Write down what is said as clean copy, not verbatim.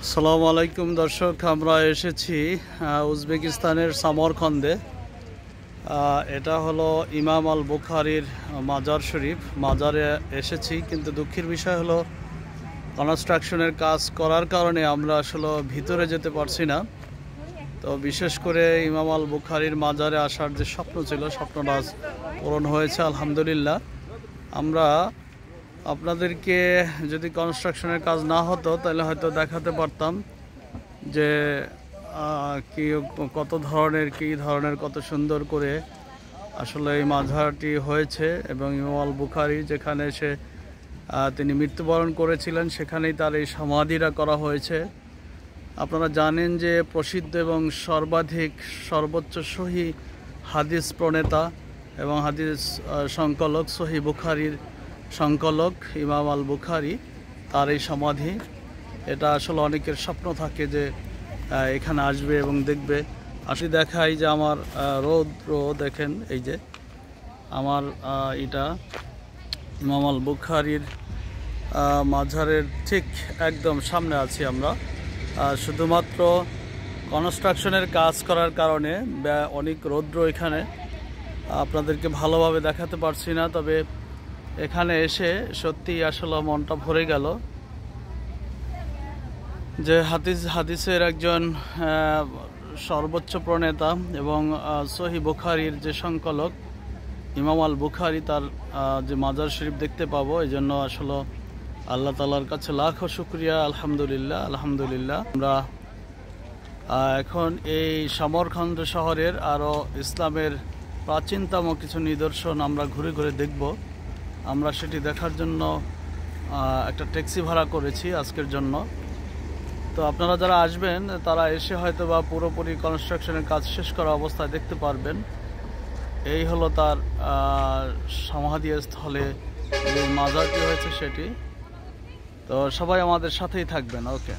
আসসালামু আলাইকুম দর্শক, আমরা এসেছি উজবেকিস্তানের সামরখন্দে। এটা হলো ইমাম আল বুখারীর মাজার শরীফ। মাজারে এসেছি, কিন্তু দুঃখের বিষয় হলো কনস্ট্রাকশনের কাজ করার কারণে আমরা আসলে ভিতরে যেতে পারছি না। তো বিশেষ করে ইমাম আল বুখারীর মাজারে আসার যে স্বপ্ন ছিল, স্বপ্নটা পূরণ হয়েছে আলহামদুলিল্লাহ। আমরা আপনাদেরকে যদি কনস্ট্রাকশনের কাজ না হতো তাহলে হয়তো দেখাতে পারতাম যে কত ধরনের কত সুন্দর করে আসলে এই মাজারটি হয়েছে। এবং ইমাম আল বুখারী যেখানে তিনি মৃত্যুবরণ করেছিলেন, সেখানেই তার এই সমাধিটা করা হয়েছে। আপনারা জানেন যে প্রসিদ্ধ এবং সর্বোচ্চ সহি হাদিস প্রণেতা এবং হাদিস সংকলক, সহি বুখারীর সংকলক ইমাম আল বুখারী, তার এই সমাধি। এটা আসলে অনেকের স্বপ্ন থাকে যে এখানে আসবে এবং দেখবে। আসলে দেখাই যে আমার রৌদ্র দেখেন, এই যে আমার এটা ইমাম আল বুখারীর মাজারের ঠিক একদম সামনে আছি আমরা। শুধুমাত্র কনস্ট্রাকশনের কাজ করার কারণে অনেক রৌদ্র এখানে, আপনাদেরকে ভালোভাবে দেখাতে পারছি না। তবে এখানে এসে সত্যি আসলে মনটা ভরে গেল যে হাদিসের একজন সর্বোচ্চ প্রণেতা এবং সহি বুখারীর যে সংকলক ইমাম আল বুখারী, তার যে মাজার শরীফ দেখতে পাবো। এই জন্য আসলে আল্লাহ তাআলার কাছে লাখো শুকরিয়া। আলহামদুলিল্লাহ। আমরা এখন এই সামরখন্দ শহরের আরও ইসলামের প্রাচীনতম কিছু নিদর্শন আমরা ঘুরে ঘুরে দেখব। আমরা সেটি দেখার জন্য একটা ট্যাক্সি ভাড়া করেছি আজকের জন্য। তো আপনারা যারা আসবেন তারা এসে হয়তো বা পুরোপুরি কনস্ট্রাকশনের কাজ শেষ করা অবস্থায় দেখতে পারবেন। এই হলো তার সমাধিস্থলে যে মাজারটি হয়েছে সেটি। তো সবাই আমাদের সাথেই থাকবেন। ওকে।